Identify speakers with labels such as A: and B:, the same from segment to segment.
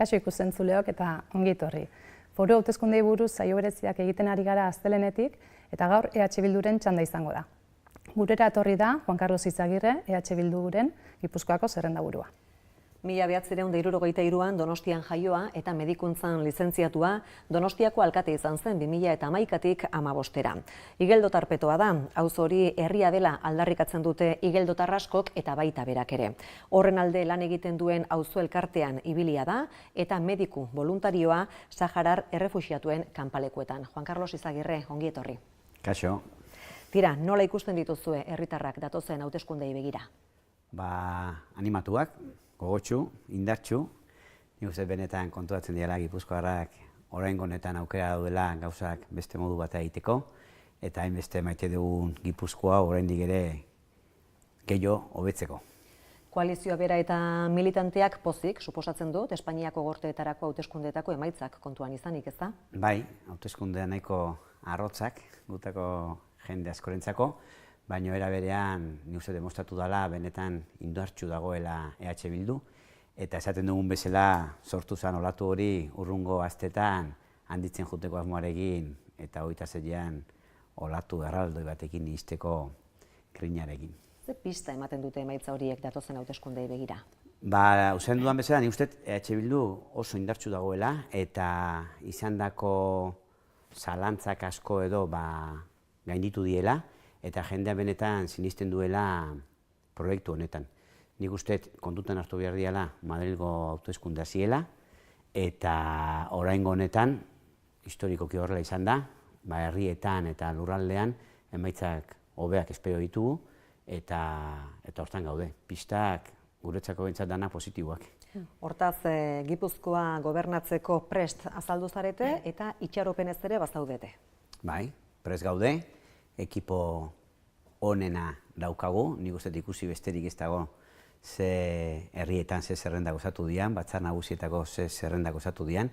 A: Kaixo ikusentzuleok eta ongi etorri. Foru hauteskundei buruz saio bereziak egiten ari gara astelehenetik eta gaur EH Bilduren txanda izango da. Gurera etorri da Juan Carlos Izagirre, EH Bilduren Gipuzkoako zerrendaburua.
B: 1973an Donostian jaioa eta medikuntzan lizentziatua, Donostiako alkate izan zen 2011tik 15era. Igeldo tarpetoa da, auzo hori herria dela aldarrikatzen dute igeldotar askok eta baita berak ere. Horren alde lan egiten duen auzo elkartean ibilia da eta mediku voluntarioa Saharar errefuxiatuen kanpalekuetan. Juan Carlos Izagirre, ongi etorri.
C: Kaixo.
B: Tira, nola ikusten dituzue herritarrak datozen hauteskundei begira?
C: Animatuak, gogotsu, indartsu, nik uste benetan kontuatzen diala Gipuzkoarrak oraingo honetan aukera daudela gauzak beste modu bat egiteko, eta hainbeste maite dugun Gipuzkoa oraindik ere gehiago hobetzeko.
B: Koalizioa bera eta militanteak pozik, suposatzen dut, Espainiako gorteetarako hauteskundeetako emaitzak kontuan izanik, ez da?
C: Bai, hauteskundea nahiko arrotzak, gutako jende askorentzako, baina era berean nik uste demostratu dela benetan indartsu dagoela EH Bildu, eta esaten dugun bezala sortu zen olatu hori urrungo astetan handitzen juteko asmoarekin eta 26an olatu erraldoi batekin izteko krinarekin.
B: Ze pista ematen dute emaitza horiek datozen hauteskundei begira?
C: Usain dudan bezala, nik uste EH Bildu oso indartsu dagoela eta izandako zalantzak asko edo gainditu diela, eta jendea benetan sinisten duela proiektu honetan. Nik uste kontutan hartu behar diala Madrilgo hauteskundea ziela, eta oraingo honetan, historikoki horrela izan da, herrietan eta lurraldean emaitzak hobeak espero ditugu, eta hortan gaude. Pistak guretzako behintzat dana positiboak.
B: Hortaz, Gipuzkoa gobernatzeko prest azaldu zarete eta itxaropenez ere bazaudete.
C: Bai, prest gaude. Ekipo onena daukagu, nik uste ikusi besterik ez dago ze herrietan ze zerrendak osatu dian, batzar nagusietako ze zerrendak osatu dian,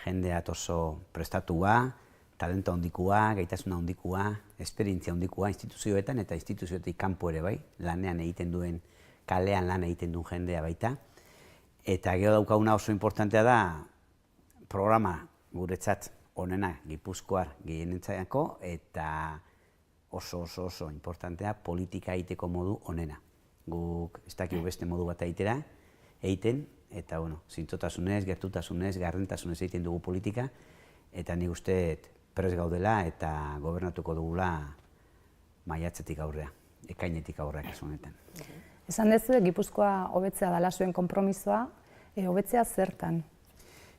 C: jendea oso prestatua, talento handikua, gaitasuna handikua, esperientzia handikua instituzioetan eta instituzioetik kanpo ere bai, lanean egiten duen, kalean lan egiten duen jendea baita. Eta gero daukaguna oso importantea da programa guretzat onena Gipuzkoar gehienentzako eta oso importantea politika egiteko modu onena. Guk ez dakigu beste modu bat egiten, eta zintzotasunez, gertutasunez, gardentasunez egiten dugu politika, eta nik uste prest gaudela eta gobernatuko dugula maiatzetik aurrea, ekainetik aurrea kasu honetan.
A: Esan dezu, Gipuzkoa hobetzea dela zuen konpromisoa, hobetzea zertan?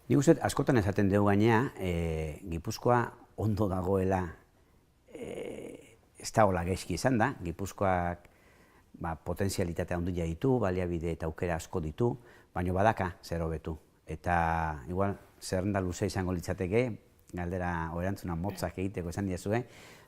C: Nik uste askotan esaten dugu gainea, Gipuzkoa ondo dagoela ez da hola gaizki izan da, Gipuzkoak potentzialitatea handia ditu, baliabide eta aukera asko ditu, baina badaka zer hobetu. Eta igual zerrenda luze izango litzateke, galdera erantzuna motzak egiteko esan diazue,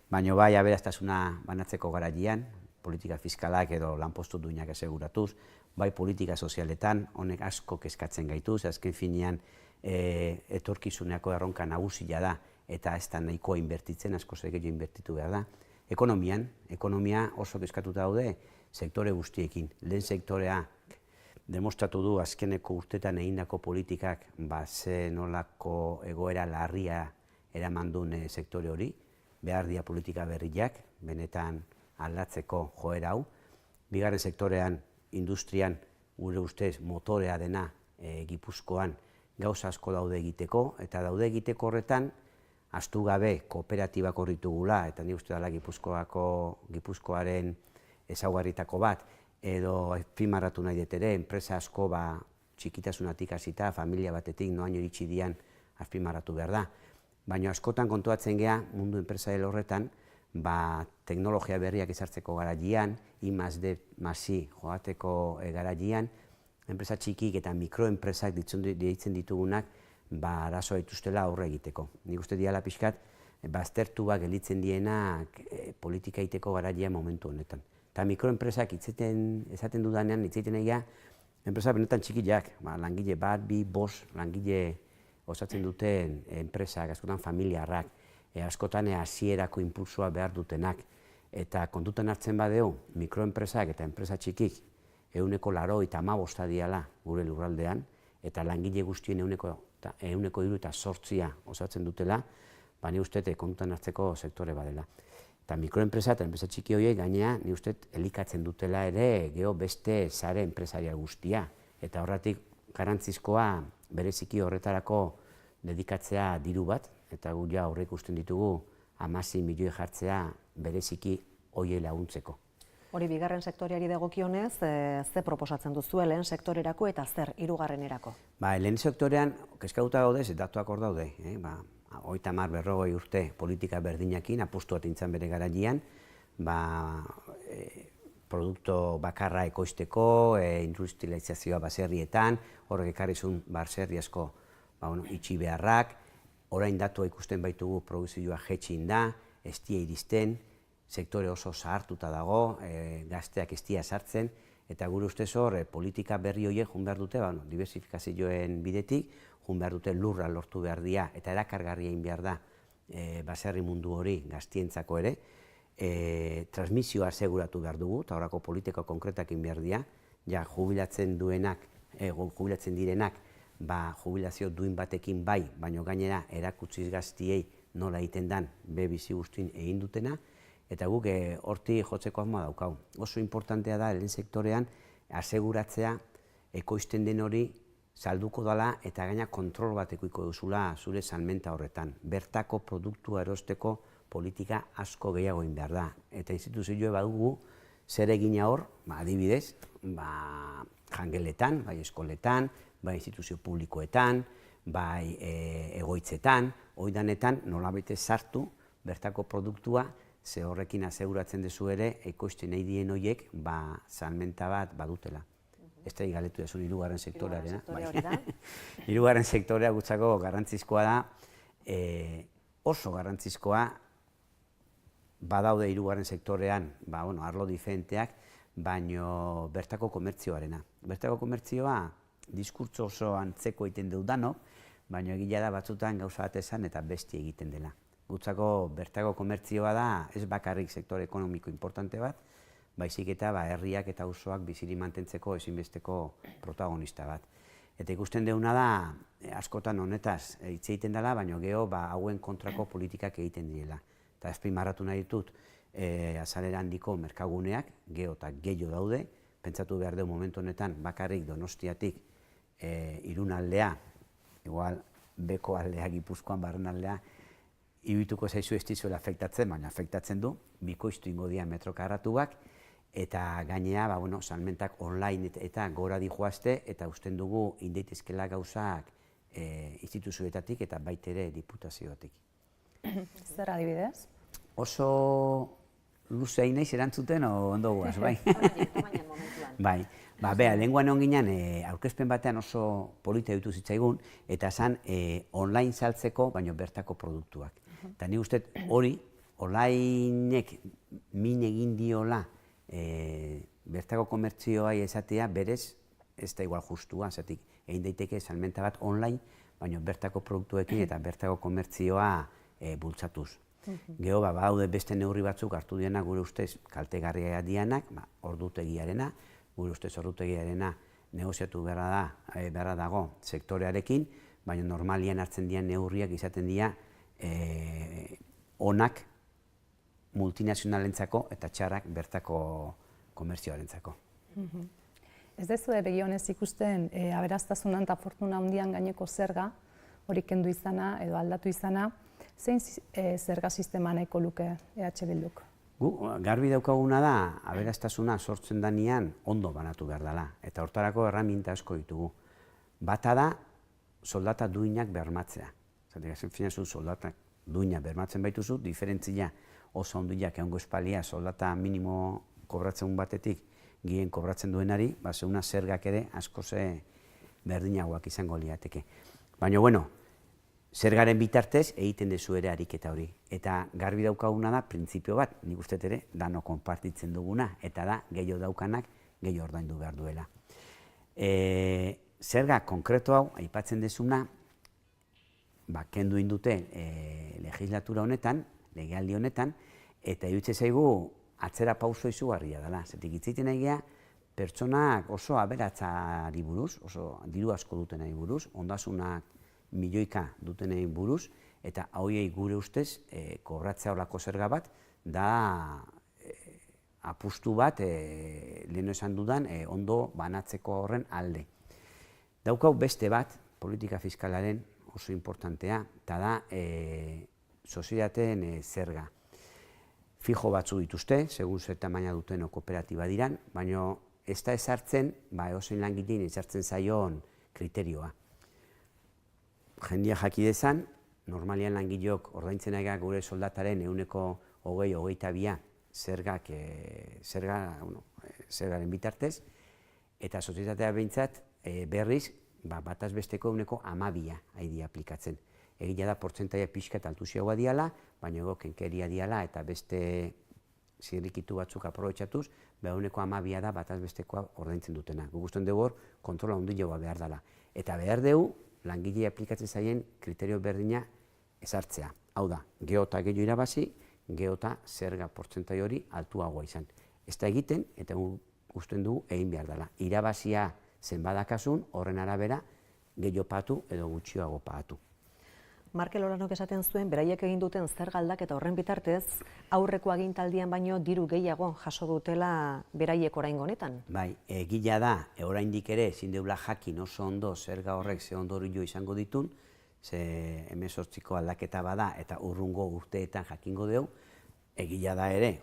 C: baina bai aberastasuna banatzeko garaian, politika fiskalak edo lanpostu duinak eseguratuz, bai politika sozialetan, honek asko kezkatzen gaituz, azken finean etorkizuneako erronka nagusia da, eta ez da nahikoa inbertitzen, asko gehiago inbertitu behar da. Ekonomia oso kezkatuta daude sektore guztiekin. Lehen sektorea demostratu du azkeneko urtetan egindako politikak ze nolako egoera larria eraman duen sektore hori, behar dira politika berriak, benetan aldatzeko joera hau. Bigarren sektorean, industrian, gure ustez motorea dena Gipuzkoan gauza asko daude egiteko, eta daude egiteko horretan ahaztu gabe kooperatibak horritugula, eta nik uste dela Gipuzkoaren ezaugarritako bat, edo azpimarratu nahi dut ere, enpresa asko txikitasunatik hasita, familia batetik noaino iritsi dian azpimarratu behar da. Baina askotan kontuatzen gea mundu enpresarial horretan, teknologia berriak ezartzeko garaian, I+D+I joateko garaian, enpresa txikik eta mikroenpresak deitzen ditugunak arazoa dituztela aurre egiteko. Nik uste diala pixkat, baztertuak gelditzen dienak politika egiteko garaian momentu honetan. Eta mikroenpresak esaten dudanean, hitzaiten egia, enpresa benetan txikiak, langile bat, bi, bost langile osatzen duten enpresak, askotan familiarrak, askotan hasierako inpulsoa behar dutenak, eta kontutan hartzen badeu, mikroenpresak eta enpresa txikik 185 diala gure lurraldean, eta langile guztien 3,8% osatzen dutela, ni uste kontutan hartzeko sektore badela. Eta mikroenpresa eta enpresa txiki horiek gainea, ni uste elikatzen dutela ere geho beste sare enpresaria guztia. Eta horretik garantzizkoa bereziki horretarako dedikatzea diru bat, eta gu ja horrek ikusten ditugu 16 milioi jartzea bereziki horiei laguntzeko.
B: Hori bigarren sektoreari dagokionez, ze proposatzen duzu lehen sektorerako eta zer hirugarrenerako?
C: Lehen sektorean, kezkatuta gaude, datuak hor daude. 30-40 urte politika berdinakin, apustu bat intzan bere garaian, produktu bakarra ekoizteko, industrializazioa baserrietan, horrek ekarrizun baserri asko itxi beharrak, orain datua ikusten baitugu produzioa jetxin da, ez die iristen, sektore oso zahartuta dago, gazteak ez dia sartzen, eta gure ustez hor, politika berri horiek jun behar dute, diversifikazioen bidetik, jun behar dute lurra lortu behar dira, eta erakargarria egin behar da baserri mundu hori gaztientzako ere, transmisioa aseguratu behar dugu, eta horako politika konkretak egin behar dira, jubilatzen direnak, jubilazio duin batekin bai, baino gainera erakutsiz gaztiei nola egiten dan bizi guztien egin dutena, eta guk horti jotzeko asmoa daukau. Oso importantea da lehen sektorean aseguratzea ekoizten den hori salduko dela eta gaina kontrol bat ekoiko duzula zure salmenta horretan. Bertako produktua erosteko politika asko gehiago egin behar da. Eta instituzioa badugu zer egina hor, adibidez, jangeletan, bai eskoletan, bai instituzio publikoetan, bai egoitzetan, oidanetan nolabait sartu bertako produktua, ze horrekin aseguratzen duzu ere, ekoizten nahi dien horiek, salmenta bat badutela. Ez da galetu desun hirugarren sektorearena. Hirugarren sektorea gutzako garrantzizkoa da, oso garrantzizkoa badaude hirugarren sektorean, arlo diferenteak, baino bertako komertzioarena. Bertako komertzioa diskurtso oso antzeko egiten dut danok, baina egila da batzutan gauza bat esan eta besti egiten dela. Gutzako bertako komertzioa da ez bakarrik sektore ekonomiko importante bat, baizik eta herriak eta auzoak biziri mantentzeko ezinbesteko protagonista bat. Eta ikusten deuna da, askotan honetaz hitz egiten dela, baina geho hauen kontrako politikak egiten direla. Eta azpimarratu nahi ditut, azalera handiko merkaguneak, geho eta gehiago daude, pentsatu behar du momentu honetan bakarrik Donostiatik Irunaldea, igual beko aldea, Gipuzkoan barren aldea, ibituko zaizu ez dizuela afektatzen, baina afektatzen du, bikoiztu ingo dira metro karratuak, eta gainea, salmentak online eta gora dihoazte, eta usten dugu indeitezkela gauzak instituzioetatik eta baitere diputazioatik.
A: Zer adibidez?
C: Oso luze naiz erantzuten ondo guaz, bai? Bai, lehenguan egon ginen aurkezpen batean oso polita ditu zitzaigun, eta zan online saltzeko, baino bertako produktuak. Eta ni uste hori, onlinek min egin diola bertako komertzioa esatea berez ez da igual justua, zatik egin daiteke salmenta bat online, baino bertako produktuekin eta bertako komertzioa bultzatuz. Geho, badaude beste neurri batzuk hartu diena gure ustez kaltegarria dianak, ordutegiarena, gure ustez ordutegiarena negoziatu beharra dago sektorearekin, baina normalian hartzen dian neurriak izaten dira onak multinazionalentzako eta txarrak bertako komertzioarentzako.
A: Ez dezue begionez ikusten aberastasunan eta fortuna handian gaineko zerga, hori kendu izana edo aldatu izana, zein zerga sistema nahiko luke EH Bilduk?
C: Garbi daukaguna da, aberastasuna sortzen danean ondo banatu behar dela, eta hortarako erraminta asko ditugu. Bata da, soldata duinak bermatzea. Zatik, finazu soldata duinak bermatzen baituzu, diferentzia oso onduiak egongo espalia soldata minimo kobratzen batetik gien kobratzen duenari, zeuna zergak ere asko berdinagoak izango liateke. Baina, zergaren bitartez egiten dezu ere ariketa hori. Eta garbi daukaguna da, printzipio bat, nik uste ere, dano konpartitzen duguna, eta da, gehiago daukanak, gehiago ordaindu behar duela. Zerga konkretu hau, aipatzen dezuna, kendu indute legislatura honetan, legealdi honetan, eta iruditzen zaigu atzera pauso izugarria dela. Zetik hitz egiten egia, pertsonak oso aberatzari buruz, oso diru asko dutenei buruz, ondasunak milioika dutenei buruz, eta hauei gure ustez kobratzea horlako zerga bat da apustu bat lehen esan dudan ondo banatzeko horren alde. Daukau beste bat, politika fiskalaren oso importantea, eta da soziedateen zerga. Fijo batzu dituzte, segun zer tamaina duten kooperatiba diran, baina ez da ezartzen, edozein langileen ezartzen zaion kriterioa. Jendia jaki dezan, normalian langileok ordaintzen ari gure soldataren 20-22 zergaren bitartez, eta sozietatea behintzat berriz bataz besteko 12% haidi aplikatzen. Egia da portzentaia pixka eta altuziagoa diala, baina ego kenkeria diala eta beste zirrikitu batzuk aprobetxatuz, 12% da bataz bestekoa ordaintzen dutena. Gugusten dugu hor, kontrola handiagoa behar dela. Eta behar dugu, langile aplikatzen zaien kriterio berdina ezartzea. Hau da, geota gehiago irabazi, geota zerga portzentai hori altuagoa izan. Ez da egiten, eta gusten dugu egin behar dela. Irabazia zenbadakasun, horren arabera, gehiago patu edo gutxiago patu.
B: Markel Olanok esaten zuen, beraiek egin duten zerga aldaketa horren bitartez, aurreko agintaldian baino diru gehiago jaso dutela beraiek oraingo honetan.
C: Bai, egila da, oraindik ere ezin deula jakin oso ondo zerga horrek ze ondorio izango ditun, ze 18ko aldaketa bada eta urrungo urteetan jakingo dugu, egila da ere,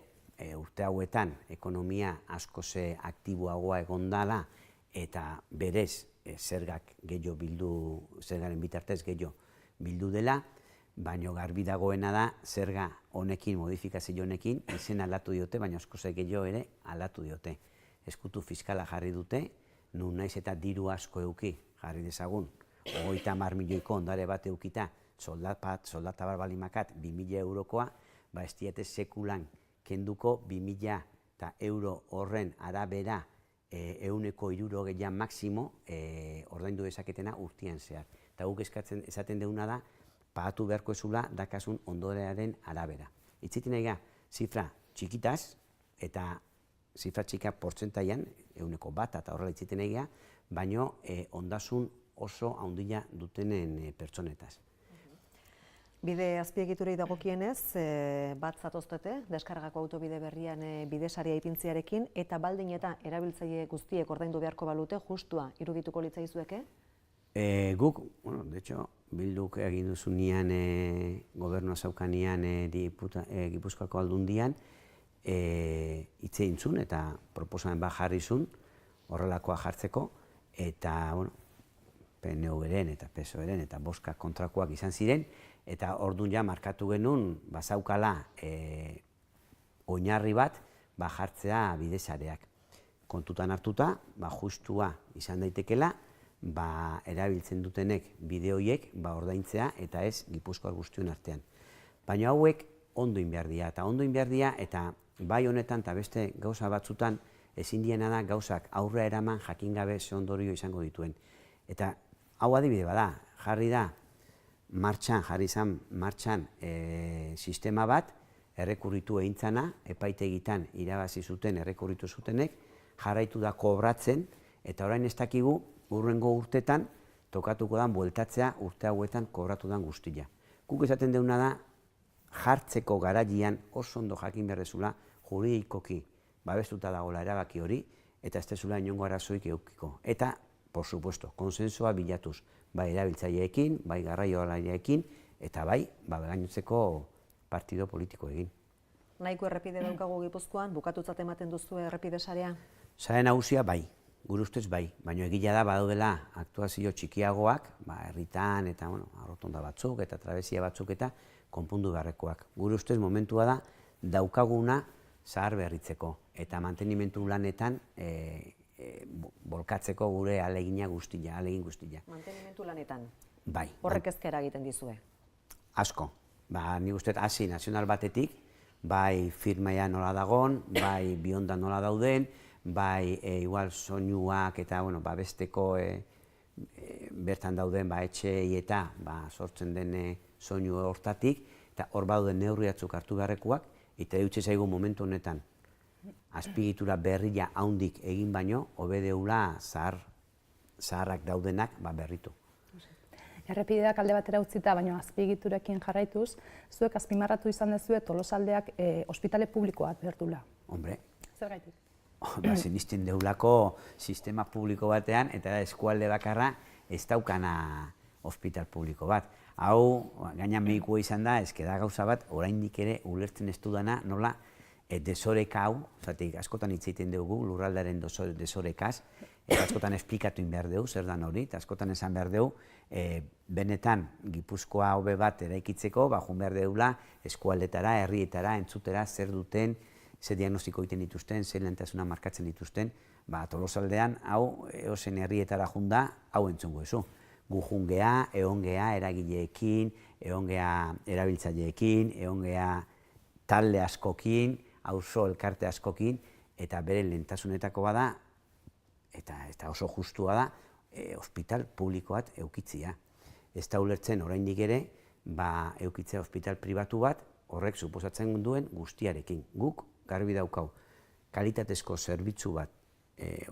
C: urte hauetan ekonomia asko ze aktiboagoa egon dala eta berez zergak gehiago bildu, zergaren bitartez gehiago bildu dela, baino garbi dagoena da zerga honekin, modifikazio honekin, izen aldatu diote, baina asko ze gehiago ere aldatu diote. Ezkutu fiskala jarri dute, nun naiz eta diru asko euki jarri dezagun, 30 milioiko ondare bat eukita, soldata barbalimakat 2000 eurokoa, ez diete sekulan kenduko 2000 euro horren arabera 160 maksimo ordaindu dezaketena urtean zehar. Eta guk esaten deuna da, pagatu beharko ezula dakasun ondorearen arabera. Itziten nahi zifra txikitaz, eta zifra txika portzentaian, 1% eta horrela itziten nahi baina ondasun oso handia dutenen pertsonetaz.
B: Bide azpiegiturei dagokienez, bat zatoztete, deskargako autobide berrian bidesaria ipintziarekin, eta baldin eta erabiltzaile guztiek ordaindu beharko balute, justua irudituko litzaizueke?
C: Guk, de hecho, Bilduk egin duzunean gobernua zaukanean Gipuzkoako aldundian hitz egin zuen eta proposamen bat jarri zuen horrelakoa jartzeko, eta PNV-ren eta PSOE-ren eta boska kontrakoak izan ziren, eta orduan ja markatu genuen bazaukala oinarri bat jartzea bidesareak. Kontutan hartuta, justua izan daitekela, erabiltzen dutenek bideoiek ordaintzea eta ez Gipuzkoar guztion artean. Baina hauek ondo behar dira, eta bai honetan eta beste gauza batzutan ezin diena da gauzak aurre eraman jakin gabe ze ondorio izango dituen. Eta hau adibide bada, jarri izan martxan sistema bat, errekurritu egintzana, epaitegitan irabazi zuten errekurritu zutenek, jarraitu da kobratzen, eta orain ez dakigu urrengo urtetan tokatuko da bueltatzea urte hauetan kobratu den guztia. Guk esaten deuna da, jartzeko garaian oso ondo jakin behar dezula juridikoki babestuta dagoela erabaki hori, eta ez dezula inongo arazoik eukiko. Eta, por supuesto, konsensua bilatuz, bai erabiltzaileekin, bai garraioalaileekin, eta bai, gainontzeko partido politiko egin.
B: Nahiko errepide daukagu Gipuzkoan, bukatutzat ematen duzu errepide sarea?
C: Sare nagusia bai, gure ustez bai, baina egila da badaudela aktuazio txikiagoak, herritan eta arrotonda batzuk eta trabesia batzuk eta konpundu beharrekoak. Gure ustez momentua da daukaguna zahar berritzeko eta mantenimentu lanetan bolkatzeko gure alegin guztia.
B: Mantenimentu lanetan?
C: Bai.
B: Horrek ezkera egiten dizue?
C: Asko. Nik uste hasi nazional batetik, bai firmaia nola dagon, bai bionda nola dauden, bai igual soinuak eta besteko bertan dauden etxei eta sortzen den soinu hortatik, eta hor bauden neurri batzuk hartu beharrekoak, eta dutxe zaigu momentu honetan azpiegitura berria haundik egin baino, hobe deula zaharrak daudenak berritu.
A: Errepideak alde batera utzita, baina azpiegiturekin jarraituz, zuek azpimarratu izan dezue Tolosaldeak ospitale publiko bat behar duela.
C: Hombre,
A: Zergatik?
C: sinisten deulako sistema publiko batean, eta eskualde bakarra ez daukana ospital publiko bat. Hau, gaina medikua izan da, da gauza bat, oraindik ere ulertzen ez dudana, nola, desoreka hau, askotan hitz egiten dugu lurraldaren desorekaz, eta askotan esplikatu behar dugu, zer dan hori, eta askotan esan behar dugu, benetan Gipuzkoa hobe bat eraikitzeko, joan behar dugula eskualdetara, herrietara, entzutera, zer duten, ze diagnostiko egiten dituzten, ze lehentasuna markatzen dituzten, Tolosaldean, hau, eosen herrietara junda, hau entzungo ezu. Gu jungea, eongea eragileekin, eongea erabiltzaileekin, eongea talde askokin, auzo elkarte askokin, eta bere lehentasunetako bada, eta oso justua da, ospital publiko bat eukitzia. Ez da ulertzen oraindik ere, eukitzea ospital pribatu bat, horrek suposatzen duen guztiarekin. Guk garbi daukau, kalitatezko zerbitzu bat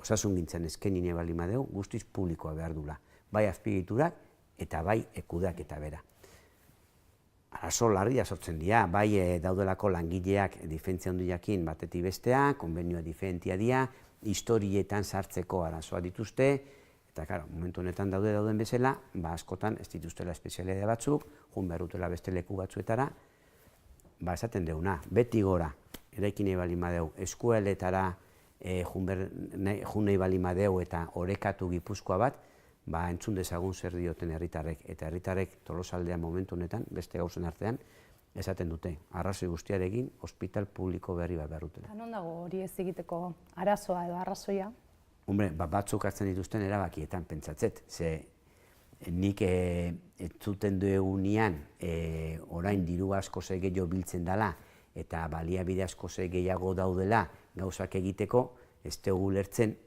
C: osasungintzan eskenine bali madeu, guztiz publikoa behar dula. Bai azpiegiturak eta bai ekudak eta bera. Arazo larria sortzen dira, bai daudelako langileak difentzia handiakin batetik bestea, konbenioa diferentia dira, historietan sartzeko arazoa dituzte, eta claro, momentu honetan dauden bezala, askotan ez dituztela espezialidade batzuk, jun behar dutela beste leku batzuetara, esaten deuna, beti gora, eraikin nahi bali madeu, eskualetara jun nahi bali madeu eta orekatu Gipuzkoa bat, entzun dezagun zer dioten herritarrek, eta herritarrek Tolosaldean momentu honetan, beste gauzen artean, esaten dute, arrazoi guztiarekin, ospital publiko berri bat behar dutela.
A: Non dago hori ez egiteko arazoa edo arrazoia?
C: Hombre, batzuk hartzen dituzten erabakietan pentsatzet, ze nik entzuten duegunean orain diru asko ze gehiago biltzen dela eta baliabide asko ze gehiago daudela gauzak egiteko, ez dugu lertzen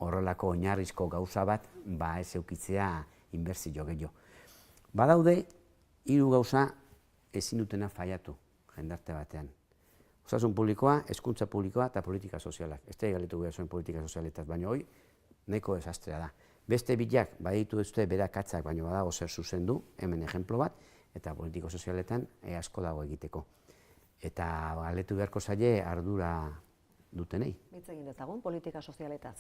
C: horrelako oinarrizko gauza bat ez eukitzea inbertsio gehiago. Badaude, 3 gauza ezin dutena faiatu jendarte batean. Osasun publikoa, hezkuntza publikoa eta politika sozialak. Ez da galetu behar zuen politika sozialetaz, baina hoi nahiko desastrea da. Beste bilak baditu duzte berak atzak, baina badago zer zuzendu, hemen ejemplo bat, eta politiko sozialetan asko dago egiteko. Eta galetu beharko zaie ardura dutenei.
B: Hitz egin dezagun politika sozialetaz.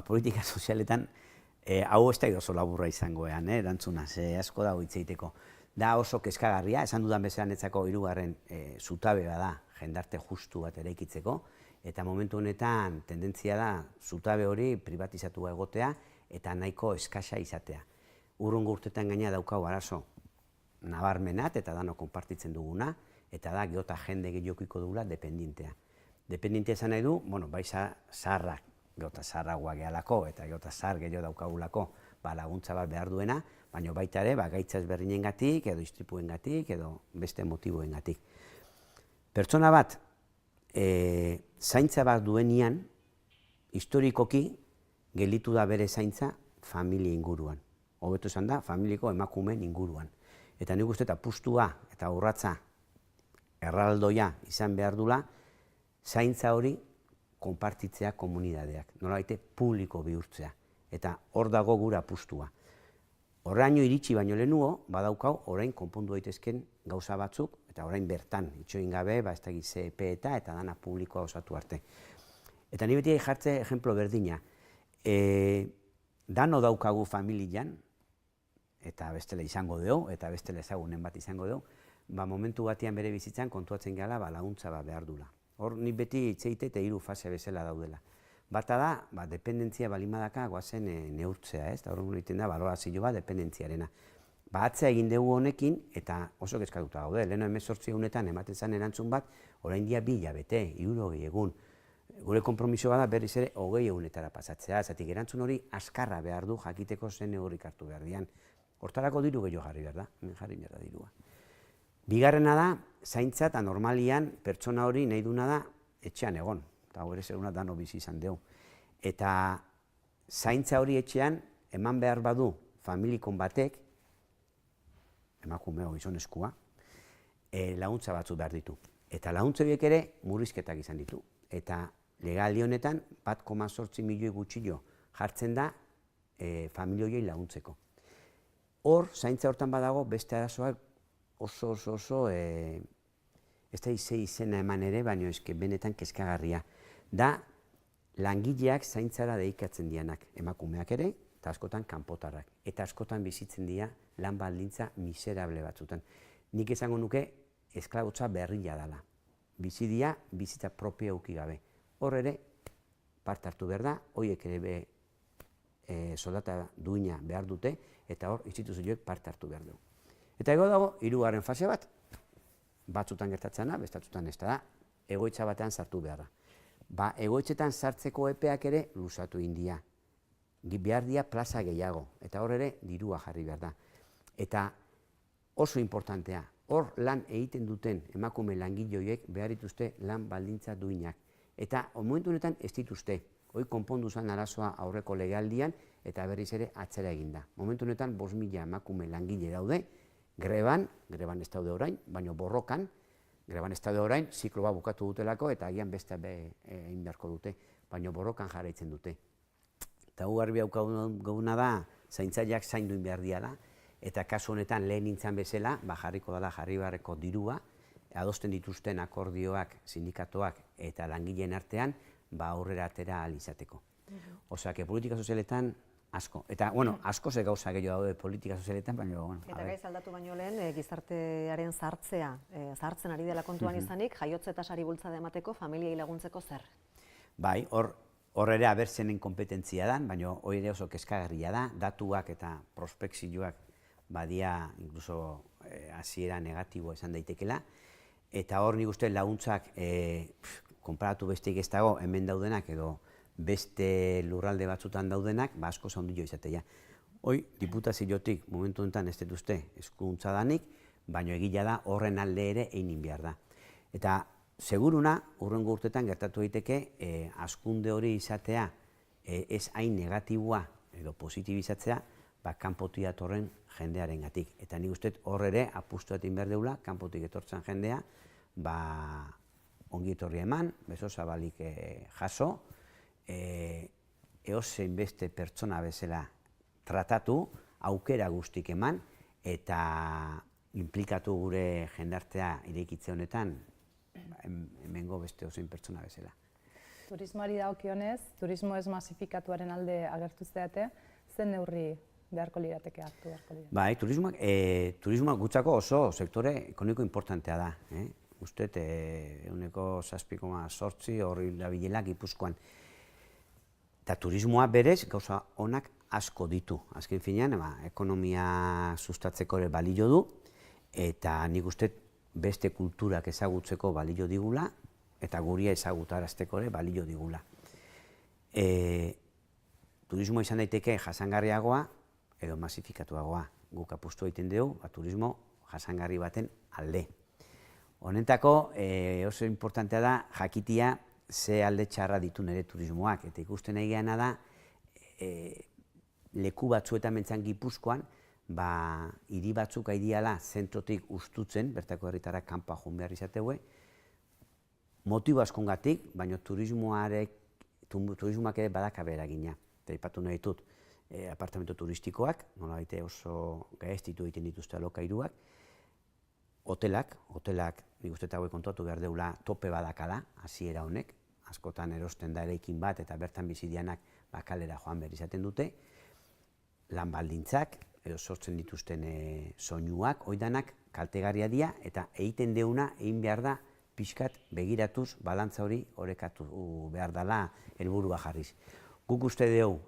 C: Politika sozialetan, hau ez da oso laburra izangoean, erantzuna, asko dago hitz egiteko. Da oso kezkagarria, esan dudan bezala netzako 3. Zutabe da jendarte justu bat eraikitzeko, eta momentu honetan tendentzia da zutabe hori privatizatua egotea eta nahiko eskasa izatea. Urrungo urtetan gaina daukau arazo nabarmenat eta dano konpartitzen duguna, eta da geota jende gehiokiko dugula dependientea. Dependientea esan nahi du, bai zaharrak, geota zaharragoa gehalako eta geota zahar gehiago daukagulako laguntza bat behar duena, baina baita ere gaitza ezberdinengatik edo istripuengatik edo beste motiboengatik. Pertsona bat zaintza bat duenean, historikoki gelditu da bere zaintza familia inguruan. Hobeto esan da, familiako emakumeen inguruan. Eta nik uste eta apustua eta urratza erraldoia izan behar dula, zaintza hori konpartitzea komunidadeak, nolabait publiko bihurtzea. Eta hor dago gura apustua. Horraino iritsi baino lehenugo, badaukau, orain konpondu daitezken gauza batzuk, eta orain bertan, itxoin gabe, ez da CEP eta dana publikoa osatu arte. Eta ni beti jartze ejemplo berdina. Dano daukagu familian, eta bestela izango dugu, eta bestela ezagunen bat izango dugu, momentu batean bere bizitzan kontuatzen gala laguntza bat behar dula. Hor ni beti itzeite eta 3 fase bezala daudela. Bata da, dependentzia balimadaka guazen neurtzea, eta horren egiten da balorazio bat dependentziarena. Atzea egin dugu honekin, eta oso kezkatuta gaude, leheno 18 egunetan ematen zen erantzun bat, orain dia 2 hilabete, 60 egun. Gure konpromiso bada berriz ere 20 egunetara pasatzea, zatik erantzun hori askarra behar du jakiteko zen neurrik hartu behar dian. Hortarako diru gehiago jarri behar da, hemen jarri behar da dirua. Bigarrena da, zaintza eta normalian pertsona hori nahi duna da etxean egon. Eta hori zeruna dano bizi izan dugu. Eta zaintza hori etxean eman behar badu familikon batek, emakumeo gizoneskua, laguntza batzu behar ditu. Eta laguntza horiek ere murrizketak izan ditu. eta legealdi honetan 1,8 milioi gutxilo jartzen da familioiei laguntzeko. Hor, zaintza hortan badago beste arazoak oso, ez da izena eman ere, baina eske benetan kezkagarria. Da, langileak zaintzara dedikatzen dianak, emakumeak ere, eta askotan kanpotarrak. Eta askotan bizitzen dira lan baldintza miserable batzutan. Nik esango nuke esklabotza berria dela. Bizi dira bizitza propio eduki gabe. Hor ere, parte hartu behar da, horiek ere soldata duina behar dute, eta hor instituzioek parte hartu behar du. Eta ego dago, hirugarren fase bat, batzutan gertatzen da, bestatutan ez da, egoitza batean sartu behar da. Ba, egoitzetan sartzeko epeak ere luzatu india. Behar dira plaza gehiago, eta hor ere dirua jarri behar da. Eta oso importantea, hor lan egiten duten emakume langileoiek behar dituzte lan baldintza duinak. Eta momentu honetan ez dituzte, hoi konpondu zen arazoa aurreko legealdian eta berriz ere atzera eginda. Momentu honetan 5.000 emakume langile daude, greban ez daude orain, baina borrokan, greban ez daude orain, ziklo bat bukatu dutelako eta agian beste egin beharko dute, baina borrokan jarraitzen dute. Eta gu garbi gauna da, zaintzaileak zainduin behar diala, eta kasu honetan lehen nintzen bezala, jarriko dela jarri beharreko dirua, adosten dituzten akordioak, sindikatoak eta langileen artean, aurrera atera ahal izateko. Osea, politika sozialetan asko. Eta, asko ze gauza gehiago daude politika sozialetan, baina,
B: Eta gaiz aldatu baino lehen, gizartearen zahartzen ari dela kontuan izanik, jaiotze tasari bultzada emateko, familiei laguntzeko zer?
C: Bai, hor ere abertzenen kompetentzia da, baina hori ere oso kezkagarria da, datuak eta prospekzioak badia, inkluso hasiera negatiboa esan daitekela, eta hor nik uste laguntzak konparatu besteik ez dago hemen daudenak edo beste lurralde batzutan daudenak, asko zaundio izatea. Hoi, diputaziotik momentu honetan ez dituzte eskuduntza danik, baina egila da horren alde ere egin behar da. Eta seguruna, hurrengo urtetan gertatu daiteke hazkunde hori izatea ez hain negatiboa edo positibizatzea, kanpotik datorren jendearengatik. Eta nik uste hor ere apustu egin behar deula, kanpotik etortzen jendea, ongi etorri eman, beso zabalik jaso, eozein beste pertsona bezala tratatu, aukera guztik eman, eta implikatu gure jendartea irekitze honetan, hemengo beste eozein pertsona bezala.
A: Turismoari dagokionez, turismo ez masifikatuaren alde agertu zeate, zen neurri beharko lirateke hartu beharko lirateke?
C: Bai, turismoak gutzako oso sektore ekonomiko importantea da. Uste, 7,8 horri dabilela Gipuzkoan. Eta turismoa berez gauza onak asko ditu. Azken finean, ekonomia sustatzeko ere balio du, eta nik uste beste kulturak ezagutzeko balio digula, eta guria ezagutarazteko ere balio digula. Turismoa izan daiteke jasangarriagoa edo masifikatuagoa. Guk apustu egiten dugu, turismo jasangarri baten alde. Honetako oso importantea da jakitia ze alde txarra ditu nire turismoak, eta ikusten egiana da leku batzuetan mentzan Gipuzkoan, hiri batzuk aidiala zentrotik ustutzen, bertako herritarrak kanpoa joan behar izategue, motibo askongatik, baina turismoak ere badaka eragina. Eta ipatu nahi ditut, apartamentu turistikoak, nola baite oso gaiztitu egiten dituzte alokairuak, hotelak, nik uste eta hauek kontuatu behar deula tope badakala, hasiera honek, askotan erosten da eraikin bat eta bertan bizidianak kalera joan behar izaten dute, lan baldintzak, edo sortzen dituzten soinuak, oidanak kaltegarria dira, eta egiten deuna egin behar da pixkat begiratuz balantza hori orekatu behar dela helburua jarriz. Guk uste dugu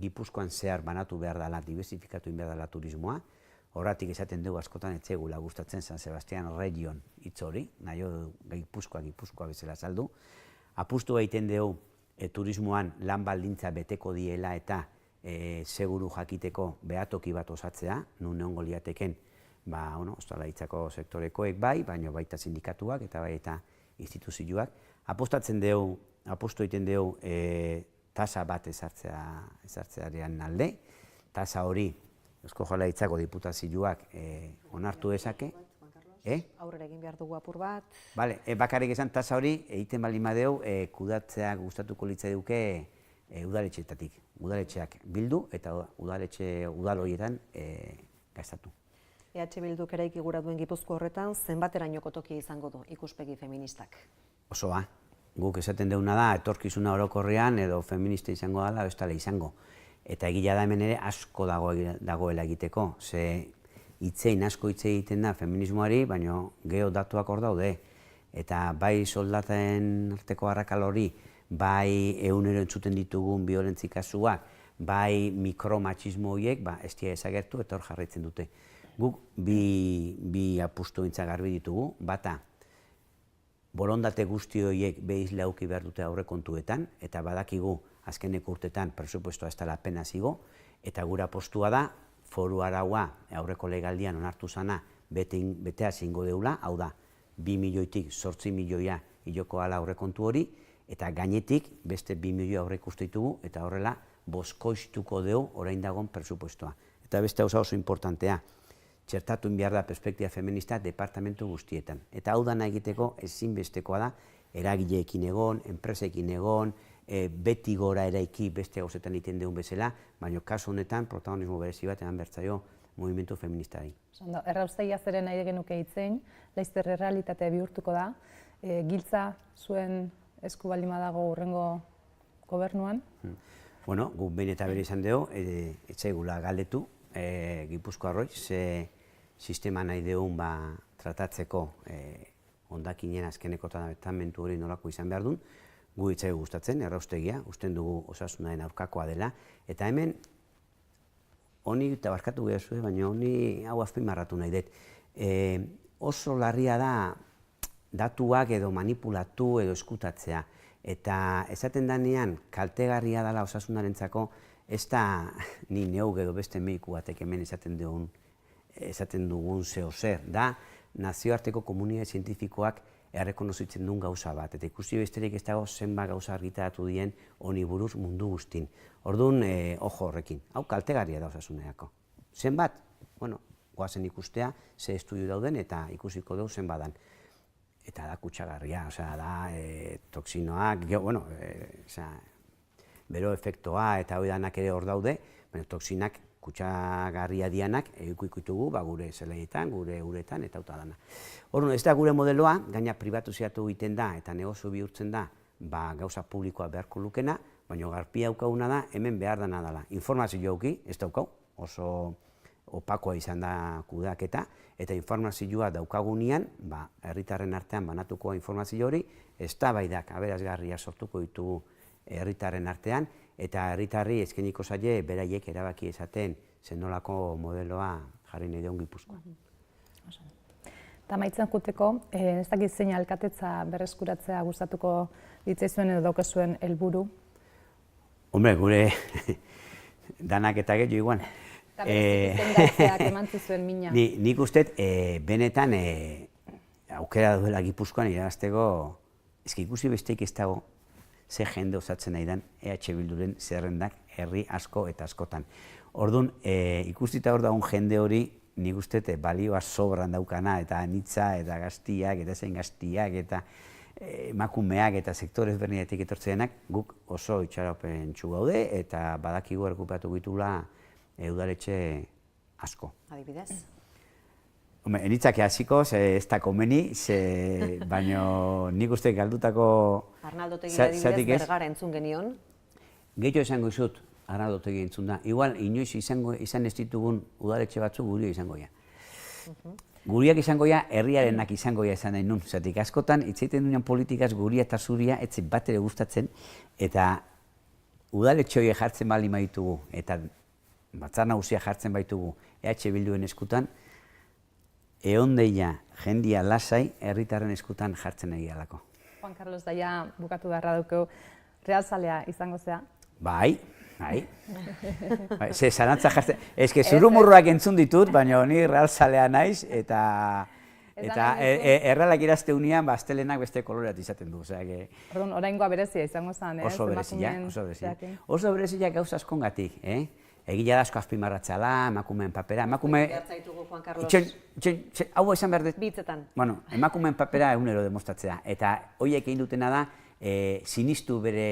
C: Gipuzkoan zehar banatu behar dela, diversifikatu egin behar dela turismoa, horretik esaten dugu askotan etzegula gustatzen San Sebastian Region hitz hori, nahi Gipuzkoa bezala saldu. Apustu egiten dugu turismoan lan baldintza beteko diela eta seguru jakiteko behatoki bat osatzea, nun egongo lirateken ostalaritzako sektorekoek baina baita sindikatuak eta baita instituzioak. Apustu egiten dugu tasa bat ezartzearen alde, tasa hori Eusko Jaurlaritzako diputazioak onartu dezake,
B: Aurrera egin behar dugu apur bat.
C: Bale, bakarrik esan tasa hori, egiten bali madeu, kudatzea gustatuko litzaiduke udaletxeetatik. Udaletxeak bildu eta udal horietan gastatu.
B: EH Bilduk eraiki gura duen Gipuzkoa horretan, zenbaterainoko tokia izango du ikuspegi feministak?
C: Osoa. Guk esaten deuna da, etorkizuna orokorrean edo feminista izango dela, bestale izango. Eta egila da hemen ere asko dagoela egiteko. Ze hitzein asko hitz egiten da feminismoari, baina geho datuak hor daude. Eta bai soldaten arteko arrakala hori, bai egunero entzuten ditugun biolentzi kasuak, bai mikromatxismo horiek, ez dira ezagertu eta hor jarraitzen dute. Guk bi apustu bintzak garbi ditugu, bata, borondate guzti horiek behiz lauki behar dute aurrekontuetan, eta badakigu azkeneko urtetan presupuestoa ez dela apenas igo, eta gura postua da, foru araua aurreko legaldian onartu zana betea zingo deula, hau da, 2 milioitik 8 milioia hiloko ala aurrekontu hori, eta gainetik beste 2 milioi aurreikustu ditugu, eta horrela boskoiztuko deu orain dagoen presupuestoa. Eta beste oso importantea, txertatu behar da perspektiba feminista departamentu guztietan. Eta hau dana egiteko ezinbestekoa da, eragileekin egon, enpresekin egon, beti gora eraiki beste gauzetan egiten deun bezala, baina kasu honetan protagonismo berezi bat eman bertzaio mugimendu feministari.
A: Erraustegia zeren nahi genuke hitzein, laizter errealitate bihurtuko da, giltza zuen esku baldin badago hurrengo gobernuan?
C: Bueno, guk behin eta bere izan dugu, etxaigula galdetu, Gipuzkoarroi, ze sistema nahi deun tratatzeko hondakinen azkeneko tratamendu hori nolako izan behar duen, gu itzaigu gustatzen, erraustegia, usten dugu osasunaren aurkakoa dela, eta hemen, honi eta barkatu gehiago, baina honi hau azpimarratu nahi dut. Oso larria da datuak edo manipulatu edo eskutatzea, eta esaten danean kaltegarria dela osasunarentzako, ez da ni neuk edo beste mediku batek hemen esaten dugun zeo zer, da nazioarteko komunitate zientifikoak errekonozitzen duen gauza bat, eta ikusi besterik ez dago zenbat gauza argitaratu dien honi buruz mundu guztin. Orduan, ojo horrekin, hau kaltegarria da osasunerako. Zenbat? Bueno, goazen ikustea, ze estudio dauden eta ikusiko dugu zenbadan. Eta da kutsagarria, da toksinoak, bueno, bero efektoa eta hori danak ere hor daude, baina toksinak kutsagarria dianak ikuitugu gure zelaietan, gure uretan eta auta dana. Orduan, ez da gure modeloa, gaina pribatuziatu egiten da eta negozio bihurtzen da gauza publikoa beharko lukena, baina garpia daukaguna da hemen behar dana dela. Informazio auki, ez daukau, oso opakoa izan da kudeaketa, eta informazioa daukagunean, herritarren artean banatuko informazio hori, eztabaidak aberasgarriak sortuko ditugu herritarren artean, eta herritarri eskainiko zaie beraiek erabaki esaten zenolako modeloa jarri nahi deun Gipuzkoa.
A: Eta amaitzen juteko, ez dakit zein alkatetza berreskuratzea gustatuko ditzaizuen edo daukezuen helburu?
C: Hombre, gure danak eta gehiago igual.
A: Eta berezitzengatzeak eman zizuen mina.
C: Nik uste, benetan aukera duela Gipuzkoan irabazteko, ezki ikusi besteik ez dago ze jende osatzen nahi den EH Bilduren zerrendak herri asko eta askotan. Orduan, ikustita hor dagoen jende hori, nik uste balioa sobran daukana, eta anitza, eta gaztiak, eta zein gaztiak, eta emakumeak, eta sektore ezberdinetik etortzenak, guk oso itxaropentsu gaude, eta badakigu erkupatu gitula udaletxe asko.
B: Adibidez?
C: Enitzak hasiko, ez da komeni, baina nik uste galdutako...
B: Arnaldo Otegi adibidez Bergara entzun genion.
C: Gehio esango izut, Arnaldo Otegi entzun da. Igual, inoiz izan ez ditugun udaletxe batzu gurio izango ja. Guriak izango ja, herriarenak izango ja esan nahi nun. Zatik askotan, itzaiten duenean politikaz guria eta zuria etzen bat ere gustatzen, eta udaletxe horiek jartzen bali maitugu, eta batzar nagusia jartzen baitugu EH Bilduen eskutan, egon deia jendia lasai herritarren eskutan jartzen nahi alako.
A: Juan Carlos, daia bukatu beharra dugu realzalea izango zea?
C: Bai. Ze zarantza jartzen, ezke zurumurruak entzun ditut, baina ni realzalea naiz, eta erralak irazte unian, astelenak beste koloreat izaten du.
A: Oraingoa berezia izango zen, ez?
C: Oso berezia. Oso berezia gauza askongatik, Egia da asko azpimarratzala, emakumeen papera, emakume...
B: Gertzaitugu, Juan Carlos.
C: Hau esan behar dut.
B: Bitzetan.
C: Bueno, emakumeen papera egunero demostratzea. Eta horiek egin dutena da, sinistu bere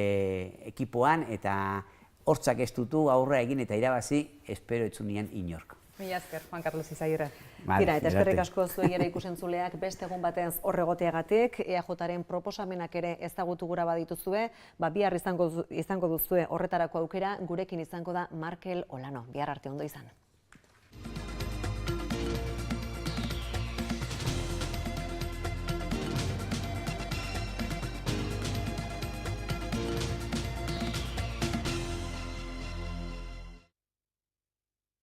C: ekipoan, eta hortzak ez dutu aurra egin eta irabazi, espero etzunien inork.
A: Mila esker, Juan Carlos Izagirre.
B: Tira, eta eskerrik asko zuei ere ikusentzuleak beste egun batez horregoteagatik, EAJaren proposamenak ere ezagutu gura badituzue, bihar izango duzue horretarako aukera, gurekin izango da Markel Olano. Bihar arte ondo izan.